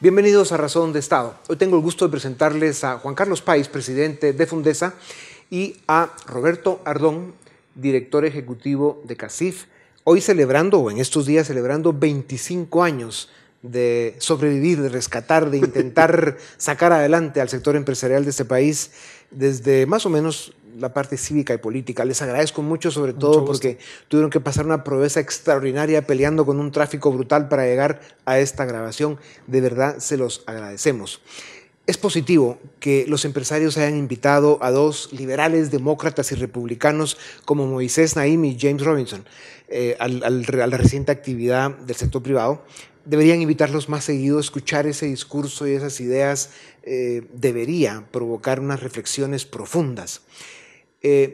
Bienvenidos a Razón de Estado. Hoy tengo el gusto de presentarles a Juan Carlos Páez, presidente de Fundesa, y a Roberto Ardón, director ejecutivo de CACIF, hoy celebrando, o en estos días celebrando 25 años de sobrevivir, de rescatar, de intentar sacar adelante al sector empresarial de este país desde más o menos la parte cívica y política. Les agradezco mucho, sobre todo porque tuvieron que pasar una proeza extraordinaria peleando con un tráfico brutal para llegar a esta grabación. De verdad, se los agradecemos. Es positivo que los empresarios hayan invitado a dos liberales, demócratas y republicanos como Moisés Naim y James Robinson a la reciente actividad del sector privado. Deberían invitarlos más seguido. Escuchar ese discurso y esas ideas debería provocar unas reflexiones profundas.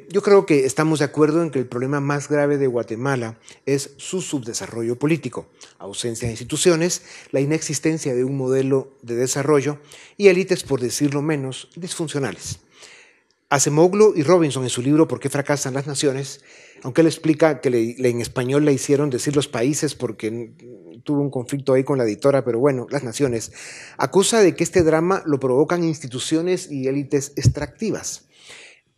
Yo creo que estamos de acuerdo en que el problema más grave de Guatemala es su subdesarrollo político, ausencia de instituciones, la inexistencia de un modelo de desarrollo y élites, por decirlo menos, disfuncionales. Acemoglu y Robinson, en su libro ¿Por qué fracasan las naciones?, aunque él explica que en español le hicieron decir los países porque tuvo un conflicto ahí con la editora, pero bueno, las naciones, acusa de que este drama lo provocan instituciones y élites extractivas.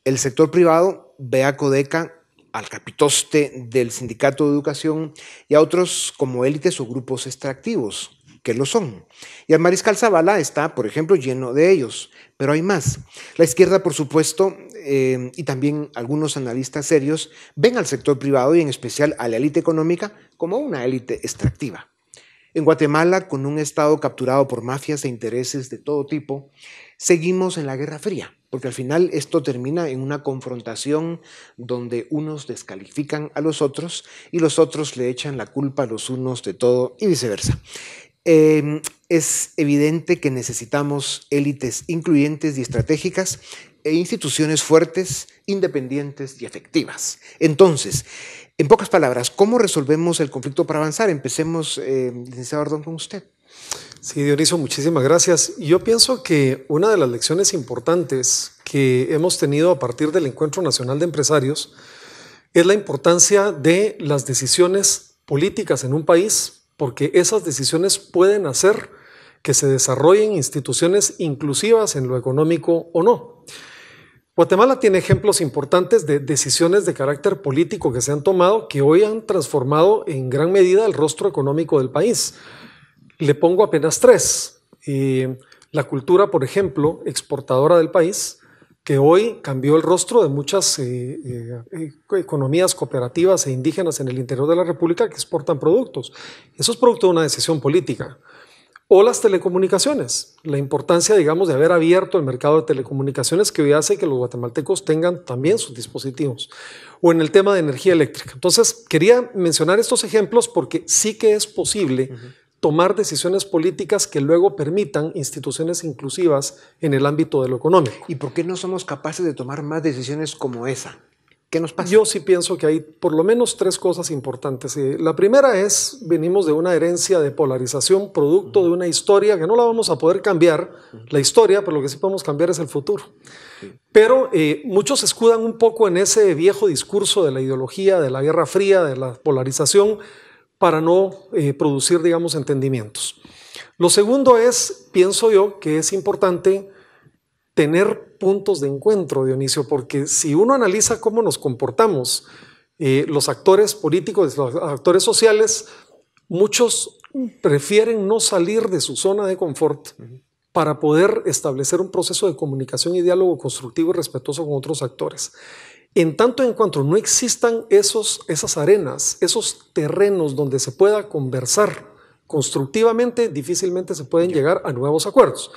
El sector privado ve a Codeca, al capitoste del Sindicato de Educación y a otros como élites o grupos extractivos, que lo son. Y el Mariscal Zavala está, por ejemplo, lleno de ellos, pero hay más. La izquierda, por supuesto, y también algunos analistas serios, ven al sector privado y en especial a la élite económica como una élite extractiva. En Guatemala, con un Estado capturado por mafias e intereses de todo tipo, seguimos en la Guerra Fría, porque al final esto termina en una confrontación donde unos descalifican a los otros y los otros le echan la culpa a los unos de todo y viceversa. Es evidente que necesitamos élites incluyentes y estratégicas e instituciones fuertes, independientes y efectivas. Entonces, en pocas palabras, ¿cómo resolvemos el conflicto para avanzar? Empecemos, licenciado Ardón, con usted. Sí, Dionisio, muchísimas gracias. Yo pienso que una de las lecciones importantes que hemos tenido a partir del Encuentro Nacional de Empresarios es la importancia de las decisiones políticas en un país, porque esas decisiones pueden hacer que se desarrollen instituciones inclusivas en lo económico o no. Guatemala tiene ejemplos importantes de decisiones de carácter político que se han tomado que hoy han transformado en gran medida el rostro económico del país. Le pongo apenas tres. La cultura, por ejemplo, exportadora del país, que hoy cambió el rostro de muchas economías cooperativas e indígenas en el interior de la República que exportan productos. Eso es producto de una decisión política. O las telecomunicaciones, la importancia, digamos, de haber abierto el mercado de telecomunicaciones que hoy hace que los guatemaltecos tengan también sus dispositivos. O en el tema de energía eléctrica. Entonces, quería mencionar estos ejemplos porque sí que es posible tomar decisiones políticas que luego permitan instituciones inclusivas en el ámbito de lo económico. ¿Y por qué no somos capaces de tomar más decisiones como esa? ¿Qué nos pasa? Yo sí pienso que hay por lo menos tres cosas importantes. La primera es, venimos de una herencia de polarización, producto de una historia que no la vamos a poder cambiar, la historia, pero lo que sí podemos cambiar es el futuro. Pero muchos se escudan un poco en ese viejo discurso de la ideología, de la Guerra Fría, de la polarización, para no producir, digamos, entendimientos. Lo segundo es, pienso yo, que es importante tener puntos de encuentro, Dionisio, porque si uno analiza cómo nos comportamos, los actores políticos, los actores sociales, muchos prefieren no salir de su zona de confort para poder establecer un proceso de comunicación y diálogo constructivo y respetuoso con otros actores. En tanto en cuanto no existan esas arenas, esos terrenos donde se pueda conversar constructivamente, difícilmente se pueden llegar a nuevos acuerdos.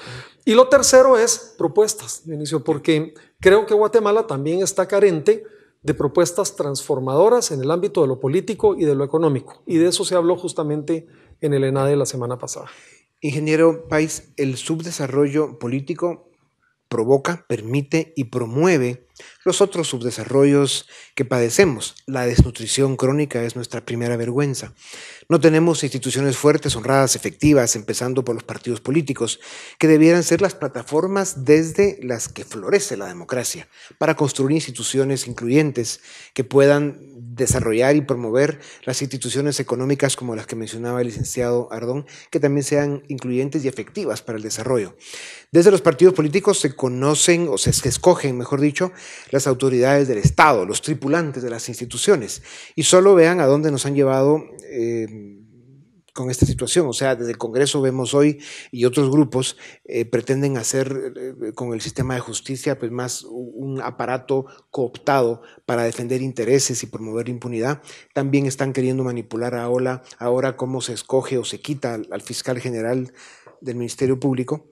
Y lo tercero es propuestas, Dionisio, porque creo que Guatemala también está carente de propuestas transformadoras en el ámbito de lo político y de lo económico. Y de eso se habló justamente en el ENADE la semana pasada. Ingeniero Páez, el subdesarrollo político provoca, permite y promueve los otros subdesarrollos que padecemos. La desnutrición crónica es nuestra primera vergüenza. No tenemos instituciones fuertes, honradas, efectivas, empezando por los partidos políticos, que debieran ser las plataformas desde las que florece la democracia, para construir instituciones incluyentes que puedan desarrollar y promover las instituciones económicas como las que mencionaba el licenciado Ardón, que también sean incluyentes y efectivas para el desarrollo. Desde los partidos políticos se conocen, o se escogen, mejor dicho, las autoridades del Estado, los tripulantes de las instituciones, y solo vean a dónde nos han llevado con esta situación. O sea, desde el Congreso vemos hoy y otros grupos pretenden hacer con el sistema de justicia pues más un aparato cooptado para defender intereses y promover impunidad. También están queriendo manipular ahora cómo se escoge o se quita al fiscal general del Ministerio Público.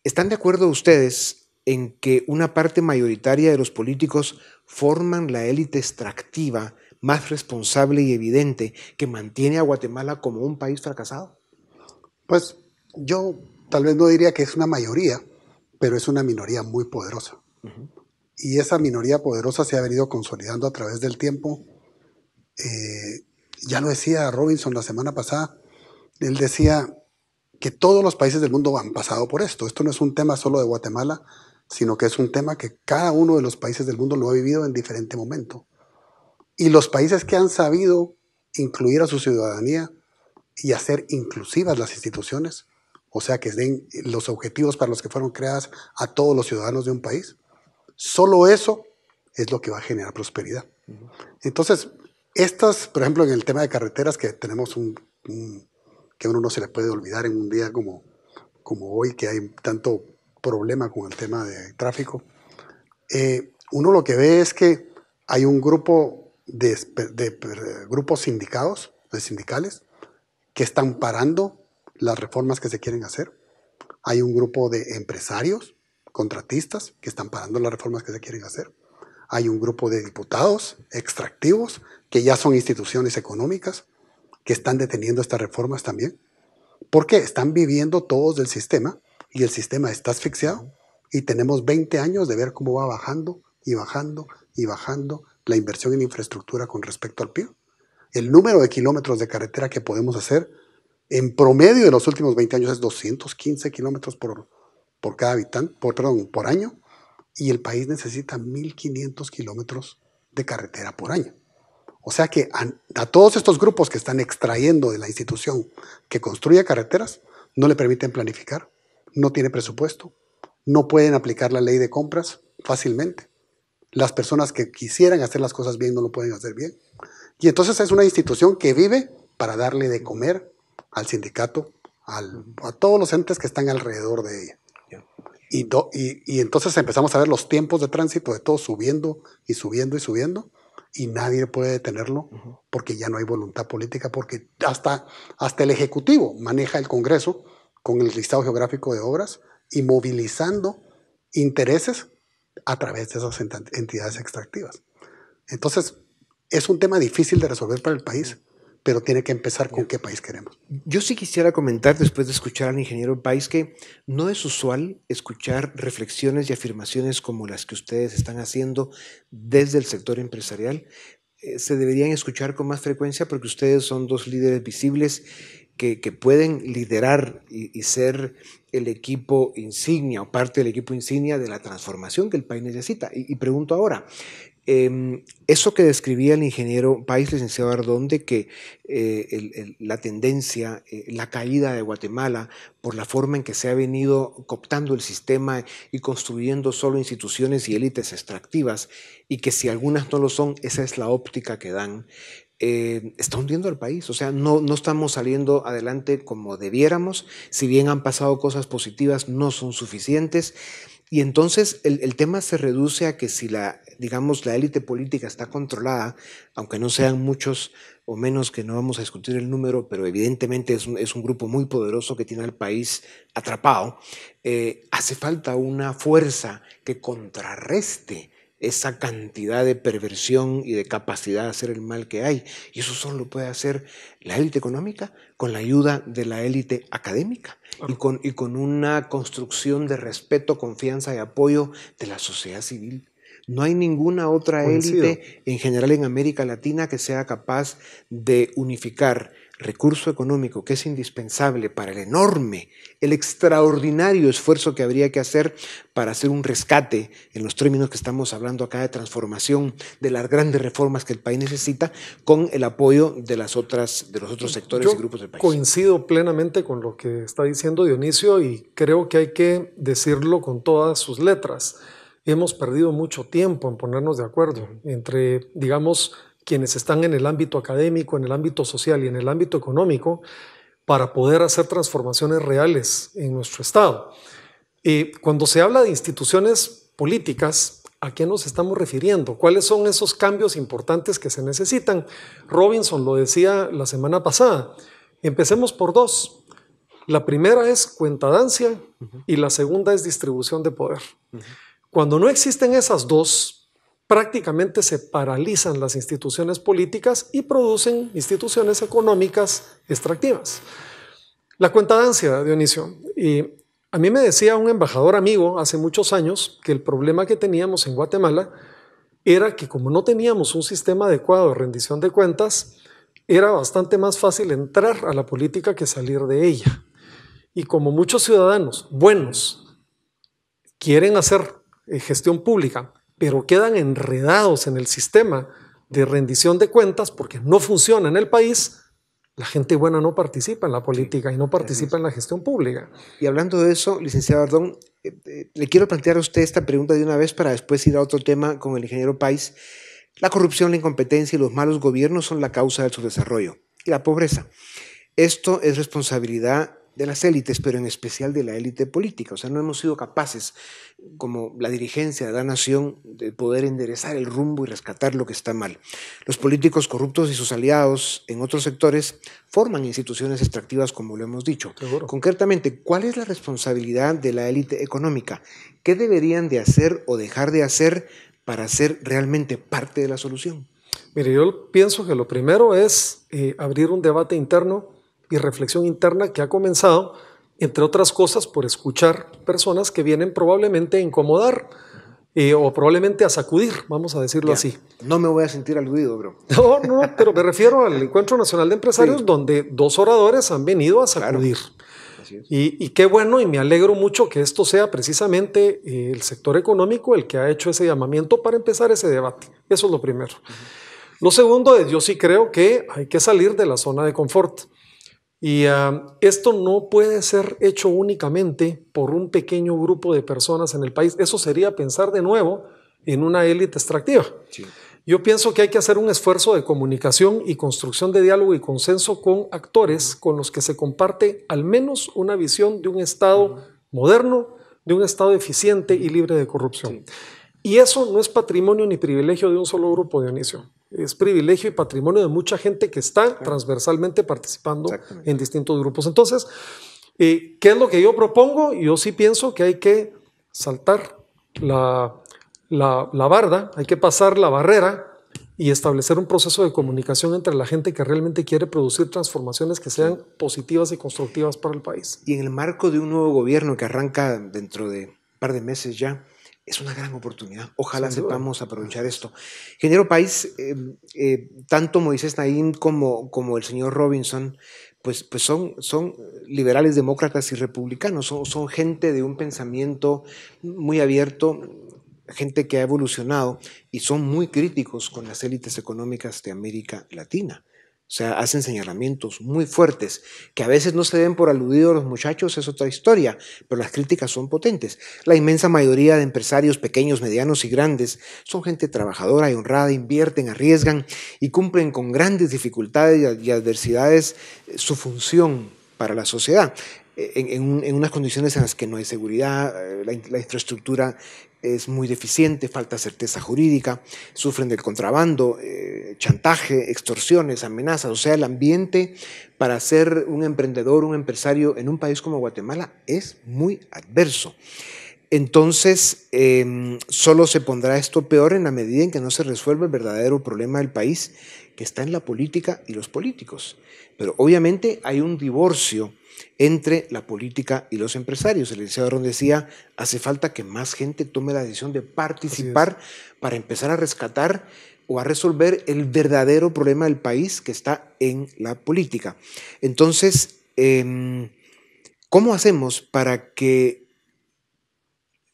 ¿Están de acuerdo ustedes en que una parte mayoritaria de los políticos forman la élite extractiva más responsable y evidente que mantiene a Guatemala como un país fracasado? Pues yo tal vez no diría que es una mayoría, pero es una minoría muy poderosa. Y esa minoría poderosa se ha venido consolidando a través del tiempo. Ya lo decía Robinson la semana pasada, él decía que todos los países del mundo han pasado por esto. Esto no es un tema solo de Guatemala, sino que es un tema que cada uno de los países del mundo lo ha vivido en diferente momento. Y los países que han sabido incluir a su ciudadanía y hacer inclusivas las instituciones, o sea, que den los objetivos para los que fueron creadas a todos los ciudadanos de un país, solo eso es lo que va a generar prosperidad. Entonces, estas, por ejemplo, en el tema de carreteras, que tenemos que a uno no se le puede olvidar en un día como hoy, que hay tanto problema con el tema de tráfico, uno lo que ve es que hay un grupo de grupos sindicales, que están parando las reformas que se quieren hacer. Hay un grupo de empresarios, contratistas, que están parando las reformas que se quieren hacer. Hay un grupo de diputados extractivos, que ya son instituciones económicas, que están deteniendo estas reformas también. Porque están viviendo todos del sistema, y el sistema está asfixiado, y tenemos 20 años de ver cómo va bajando y bajando y bajando la inversión en infraestructura con respecto al PIB. El número de kilómetros de carretera que podemos hacer en promedio de los últimos 20 años es 215 kilómetros por cada habitante, por año, y el país necesita 1.500 kilómetros de carretera por año. O sea que a todos estos grupos que están extrayendo de la institución que construye carreteras, no le permiten planificar, no tiene presupuesto, no pueden aplicar la ley de compras fácilmente. Las personas que quisieran hacer las cosas bien no lo pueden hacer bien. Y entonces es una institución que vive para darle de comer al sindicato, a todos los entes que están alrededor de ella. Y entonces empezamos a ver los tiempos de tránsito de todo subiendo y subiendo y subiendo, y nadie puede detenerlo porque ya no hay voluntad política, porque hasta el Ejecutivo maneja el Congreso con el listado geográfico de obras y movilizando intereses a través de esas entidades extractivas. Entonces, es un tema difícil de resolver para el país, pero tiene que empezar con qué país queremos. Yo sí quisiera comentar, después de escuchar al ingeniero Páez, que no es usual escuchar reflexiones y afirmaciones como las que ustedes están haciendo desde el sector empresarial. Se deberían escuchar con más frecuencia porque ustedes son dos líderes visibles que pueden liderar y ser el equipo insignia o parte del equipo insignia de la transformación que el país necesita. Y pregunto ahora, eso que describía el ingeniero Páez, licenciado Ardón, de que la tendencia, la caída de Guatemala por la forma en que se ha venido cooptando el sistema y construyendo solo instituciones y élites extractivas, y que si algunas no lo son, esa es la óptica que dan, está hundiendo al país. O sea, no estamos saliendo adelante como debiéramos. Si bien han pasado cosas positivas, no son suficientes. Y entonces el tema se reduce a que si digamos, la élite política está controlada, aunque no sean muchos o menos, que no vamos a discutir el número, pero evidentemente es un grupo muy poderoso que tiene al país atrapado, hace falta una fuerza que contrarreste esa cantidad de perversión y de capacidad de hacer el mal que hay. Y eso solo lo puede hacer la élite económica con la ayuda de la élite académica y con una construcción de respeto, confianza y apoyo de la sociedad civil. No hay ninguna otra élite en general en América Latina que sea capaz de unificar recurso económico que es indispensable para el extraordinario esfuerzo que habría que hacer para hacer un rescate en los términos que estamos hablando acá de transformación, de las grandes reformas que el país necesita, con el apoyo de los otros sectores y grupos del país. Coincido plenamente con lo que está diciendo Dionisio y creo que hay que decirlo con todas sus letras. Hemos perdido mucho tiempo en ponernos de acuerdo entre, digamos, quienes están en el ámbito académico, en el ámbito social y en el ámbito económico para poder hacer transformaciones reales en nuestro Estado. Cuando se habla de instituciones políticas, ¿a qué nos estamos refiriendo? ¿Cuáles son esos cambios importantes que se necesitan? Robinson lo decía la semana pasada. Empecemos por dos. La primera es cuentadancia y la segunda es distribución de poder. Cuando no existen esas dos, prácticamente se paralizan las instituciones políticas y producen instituciones económicas extractivas. La cuentadancia, Dionisio. A mí me decía un embajador amigo hace muchos años que el problema que teníamos en Guatemala era que como no teníamos un sistema adecuado de rendición de cuentas, era bastante más fácil entrar a la política que salir de ella. Y como muchos ciudadanos buenos quieren hacer gestión pública, pero quedan enredados en el sistema de rendición de cuentas porque no funciona en el país, la gente buena no participa en la política y no participa en la gestión pública. Y hablando de eso, licenciado Ardón, le quiero plantear a usted esta pregunta de una vez para después ir a otro tema con el ingeniero Páez. La corrupción, la incompetencia y los malos gobiernos son la causa de su desarrollo y la pobreza. Esto es responsabilidad de las élites, pero en especial de la élite política. O sea, no hemos sido capaces, como la dirigencia de la nación, de poder enderezar el rumbo y rescatar lo que está mal. Los políticos corruptos y sus aliados en otros sectores forman instituciones extractivas, como lo hemos dicho. Seguro. Concretamente, ¿cuál es la responsabilidad de la élite económica? ¿Qué deberían de hacer o dejar de hacer para ser realmente parte de la solución? Mire, yo pienso que lo primero es abrir un debate interno y reflexión interna que ha comenzado, entre otras cosas, por escuchar personas que vienen probablemente a incomodar o probablemente a sacudir, vamos a decirlo así. No me voy a sentir aludido, bro. No, pero me refiero al Encuentro Nacional de Empresarios, donde dos oradores han venido a sacudir. Claro. Así es. Y qué bueno, y me alegro mucho que esto sea precisamente el sector económico el que ha hecho ese llamamiento para empezar ese debate. Eso es lo primero. Lo segundo es, yo sí creo que hay que salir de la zona de confort. Y esto no puede ser hecho únicamente por un pequeño grupo de personas en el país. Eso sería pensar de nuevo en una élite extractiva. Sí. Yo pienso que hay que hacer un esfuerzo de comunicación y construcción de diálogo y consenso con actores con los que se comparte al menos una visión de un Estado moderno, de un Estado eficiente y libre de corrupción. Sí. Y eso no es patrimonio ni privilegio de un solo grupo, Dionisio. Es privilegio y patrimonio de mucha gente que está transversalmente participando en distintos grupos. Entonces, ¿qué es lo que yo propongo? Yo sí pienso que hay que saltar la barda, hay que pasar la barrera y establecer un proceso de comunicación entre la gente que realmente quiere producir transformaciones que sean positivas y constructivas para el país. Y en el marco de un nuevo gobierno que arranca dentro de un par de meses ya, es una gran oportunidad. Ojalá sepamos aprovechar esto. Ingeniero Páez, tanto Moisés Naím como el señor Robinson, pues son liberales, demócratas y republicanos. Son gente de un pensamiento muy abierto, gente que ha evolucionado y son muy críticos con las élites económicas de América Latina. O sea, hacen señalamientos muy fuertes, que a veces no se den por aludidos los muchachos, es otra historia, pero las críticas son potentes. La inmensa mayoría de empresarios pequeños, medianos y grandes son gente trabajadora y honrada, invierten, arriesgan y cumplen con grandes dificultades y adversidades su función para la sociedad. En unas condiciones en las que no hay seguridad, la infraestructura es muy deficiente, falta certeza jurídica, sufren del contrabando, chantaje, extorsiones, amenazas. O sea, el ambiente para ser un emprendedor, un empresario en un país como Guatemala es muy adverso. Entonces, solo se pondrá esto peor en la medida en que no se resuelva el verdadero problema del país, que está en la política y los políticos. Pero obviamente hay un divorcio entre la política y los empresarios. El licenciado Arón decía, hace falta que más gente tome la decisión de participar para empezar a rescatar o a resolver el verdadero problema del país que está en la política. Entonces, ¿cómo hacemos para que,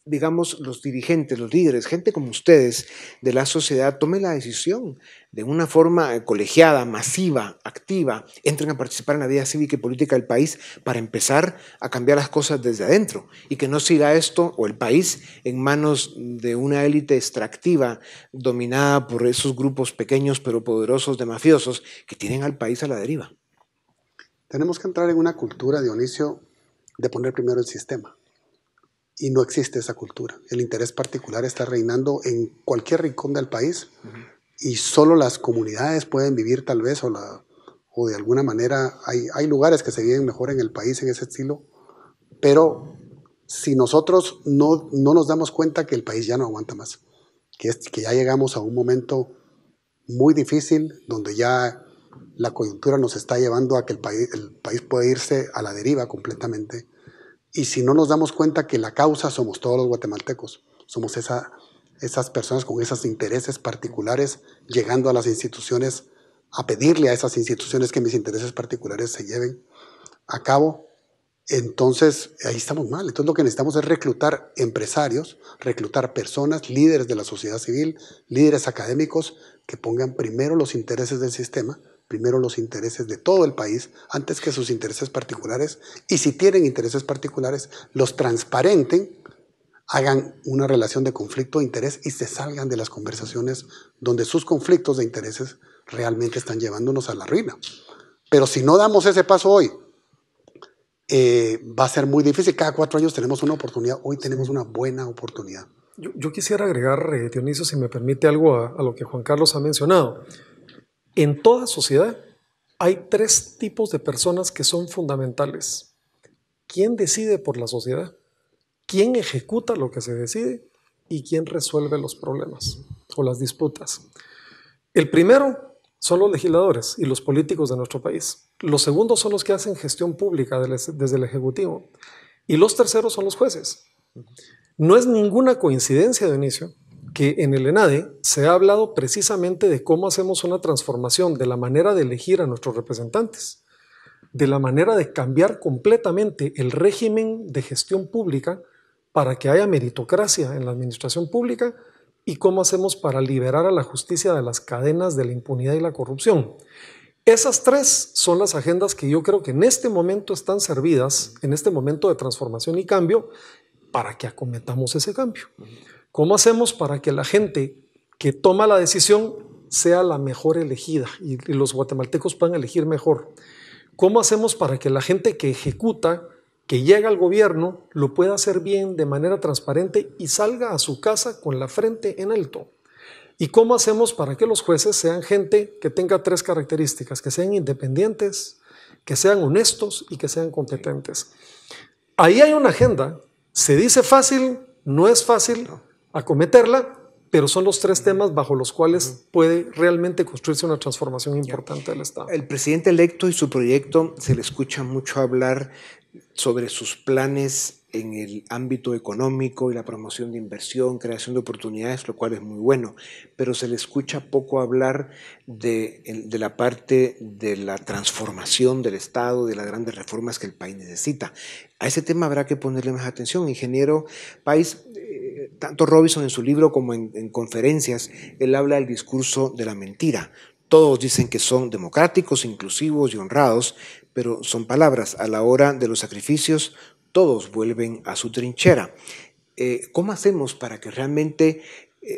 digamos, los dirigentes, los líderes, gente como ustedes de la sociedad tomen la decisión de una forma colegiada, masiva, activa, entren a participar en la vida cívica y política del país para empezar a cambiar las cosas desde adentro y que no siga esto o el país en manos de una élite extractiva dominada por esos grupos pequeños pero poderosos de mafiosos que tienen al país a la deriva? Tenemos que entrar en una cultura, Dionisio, de poner primero el sistema. Y no existe esa cultura. El interés particular está reinando en cualquier rincón del país y solo las comunidades pueden vivir tal vez o de alguna manera hay lugares que se viven mejor en el país en ese estilo, pero si nosotros no nos damos cuenta que el país ya no aguanta más, que ya llegamos a un momento muy difícil donde ya la coyuntura nos está llevando a que el país puede irse a la deriva completamente. Y si no nos damos cuenta que la causa somos todos los guatemaltecos, somos esas personas con esos intereses particulares llegando a las instituciones, a pedirle a esas instituciones que mis intereses particulares se lleven a cabo, entonces ahí estamos mal. Entonces lo que necesitamos es reclutar empresarios, reclutar personas, líderes de la sociedad civil, líderes académicos que pongan primero los intereses del sistema, primero los intereses de todo el país, antes que sus intereses particulares, y si tienen intereses particulares, los transparenten, hagan una relación de conflicto de interés y se salgan de las conversaciones donde sus conflictos de intereses realmente están llevándonos a la ruina. Pero si no damos ese paso hoy, va a ser muy difícil. Cada 4 años tenemos una oportunidad, hoy tenemos una buena oportunidad. Yo quisiera agregar, Dionisio, si me permite, algo a lo que Juan Carlos ha mencionado. En toda sociedad hay 3 tipos de personas que son fundamentales. ¿Quién decide por la sociedad? ¿Quién ejecuta lo que se decide? ¿Y quién resuelve los problemas o las disputas? El primero son los legisladores y los políticos de nuestro país. Los segundos son los que hacen gestión pública desde el Ejecutivo. Y los terceros son los jueces. No es ninguna coincidencia, Dionisio, que en el ENADE se ha hablado precisamente de cómo hacemos una transformación de la manera de elegir a nuestros representantes, de la manera de cambiar completamente el régimen de gestión pública para que haya meritocracia en la administración pública y cómo hacemos para liberar a la justicia de las cadenas de la impunidad y la corrupción. Esas 3 son las agendas que yo creo que en este momento están servidas, en este momento de transformación y cambio, para que acometamos ese cambio. ¿Cómo hacemos para que la gente que toma la decisión sea la mejor elegida y los guatemaltecos puedan elegir mejor? ¿Cómo hacemos para que la gente que ejecuta, que llega al gobierno, lo pueda hacer bien, de manera transparente y salga a su casa con la frente en alto? ¿Y cómo hacemos para que los jueces sean gente que tenga 3 características, que sean independientes, que sean honestos y que sean competentes? Ahí hay una agenda. Se dice fácil, no es fácil acometerla, pero son los 3 temas bajo los cuales puede realmente construirse una transformación importante del Estado. El presidente electo y su proyecto se le escucha mucho hablar sobre sus planes en el ámbito económico y la promoción de inversión, creación de oportunidades, lo cual es muy bueno, pero se le escucha poco hablar de la parte de la transformación del Estado, de las grandes reformas que el país necesita. A ese tema habrá que ponerle más atención. Ingeniero Páez, tanto Robinson en su libro como en conferencias, él habla del discurso de la mentira. Todos dicen que son democráticos, inclusivos y honrados, pero son palabras. A la hora de los sacrificios, todos vuelven a su trinchera. ¿Cómo hacemos para que realmente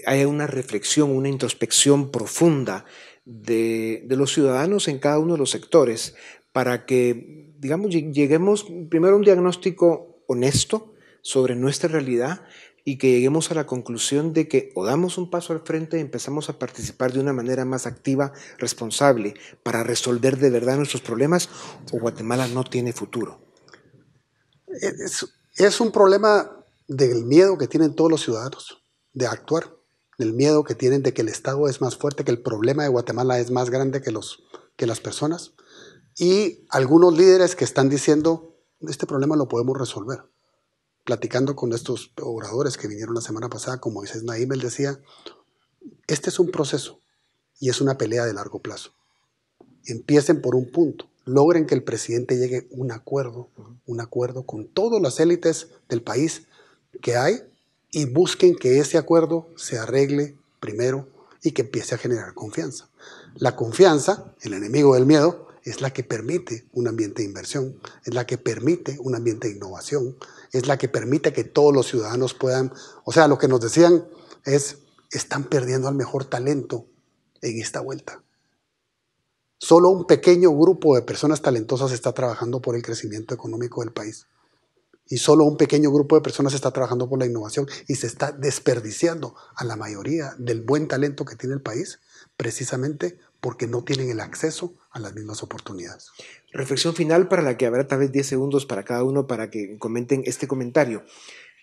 haya una reflexión, una introspección profunda de los ciudadanos en cada uno de los sectores para que, digamos, lleguemos primero a un diagnóstico honesto sobre nuestra realidad y que lleguemos a la conclusión de que o damos un paso al frente y empezamos a participar de una manera más activa, responsable, para resolver de verdad nuestros problemas, o Guatemala no tiene futuro? Es un problema del miedo que tienen todos los ciudadanos de actuar, del miedo que tienen de que el Estado es más fuerte, que el problema de Guatemala es más grande que las personas, y algunos líderes que están diciendo, este problema lo podemos resolver. Platicando con estos oradores que vinieron la semana pasada, como Moisés Naim, él decía, este es un proceso y es una pelea de largo plazo. Empiecen por un punto, logren que el presidente llegue a un acuerdo con todas las élites del país que hay y busquen que ese acuerdo se arregle primero y que empiece a generar confianza. La confianza, el enemigo del miedo, es la que permite un ambiente de inversión, es la que permite un ambiente de innovación, es la que permite que todos los ciudadanos puedan, o sea, lo que nos decían es, están perdiendo al mejor talento en esta vuelta. Solo un pequeño grupo de personas talentosas está trabajando por el crecimiento económico del país. Y solo un pequeño grupo de personas está trabajando por la innovación y se está desperdiciando a la mayoría del buen talento que tiene el país, precisamente porque no tienen el acceso a las mismas oportunidades. Reflexión final para la que habrá tal vez 10 segundos para cada uno para que comenten este comentario.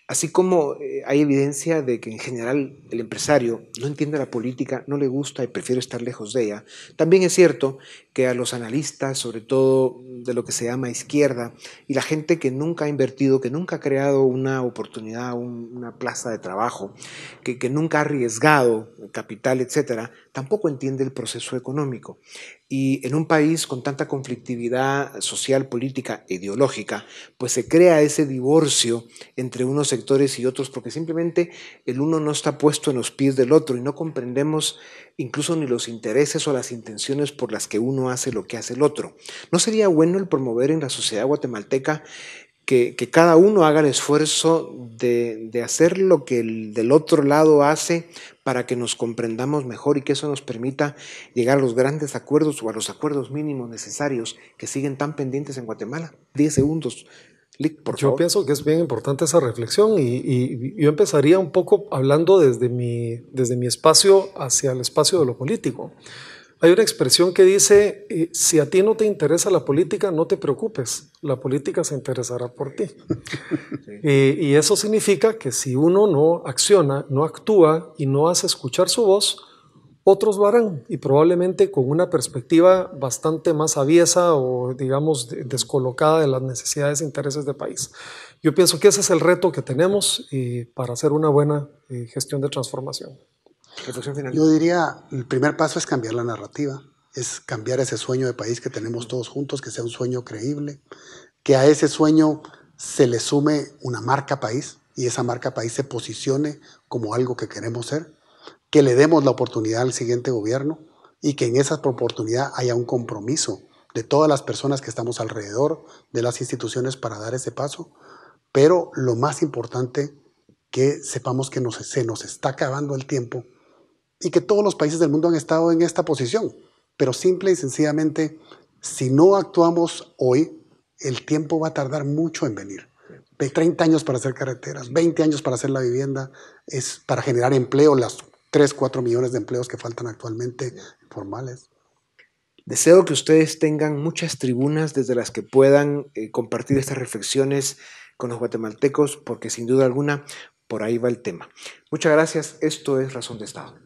Así como hay evidencia de que en general el empresario no entiende la política, no le gusta y prefiere estar lejos de ella, también es cierto que a los analistas, sobre todo de lo que se llama izquierda, y la gente que nunca ha invertido, que nunca ha creado una oportunidad, una plaza de trabajo, que nunca ha arriesgado capital, etcétera, tampoco entiende el proceso económico. Y en un país con tanta conflictividad social, política e ideológica, pues se crea ese divorcio entre unos sectores y otros porque simplemente el uno no está puesto en los pies del otro y no comprendemos incluso ni los intereses o las intenciones por las que uno hace lo que hace el otro. ¿No sería bueno el promover en la sociedad guatemalteca que cada uno haga el esfuerzo de hacer lo que el del otro lado hace para que nos comprendamos mejor y que eso nos permita llegar a los grandes acuerdos o a los acuerdos mínimos necesarios que siguen tan pendientes en Guatemala? 10 segundos. Lick, por favor. Yo pienso que es bien importante esa reflexión y yo empezaría un poco hablando desde mi espacio hacia el espacio de lo político. Hay una expresión que dice, si a ti no te interesa la política, no te preocupes, la política se interesará por ti. Sí. Y eso significa que si uno no acciona, no actúa y no hace escuchar su voz, otros lo harán y probablemente con una perspectiva bastante más aviesa o digamos descolocada de las necesidades e intereses del país. Yo pienso que ese es el reto que tenemos para hacer una buena gestión de transformación. Yo diría, el primer paso es cambiar la narrativa, es cambiar ese sueño de país que tenemos todos juntos, que sea un sueño creíble, que a ese sueño se le sume una marca país y esa marca país se posicione como algo que queremos ser, que le demos la oportunidad al siguiente gobierno y que en esa oportunidad haya un compromiso de todas las personas que estamos alrededor de las instituciones para dar ese paso, pero lo más importante, que sepamos que se nos está acabando el tiempo y que todos los países del mundo han estado en esta posición, pero simple y sencillamente, si no actuamos hoy, el tiempo va a tardar mucho en venir. 30 años para hacer carreteras, 20 años para hacer la vivienda, es para generar empleo, las 3, 4 millones de empleos que faltan actualmente formales. Deseo que ustedes tengan muchas tribunas desde las que puedan compartir estas reflexiones con los guatemaltecos, porque sin duda alguna por ahí va el tema. Muchas gracias. Esto es Razón de Estado.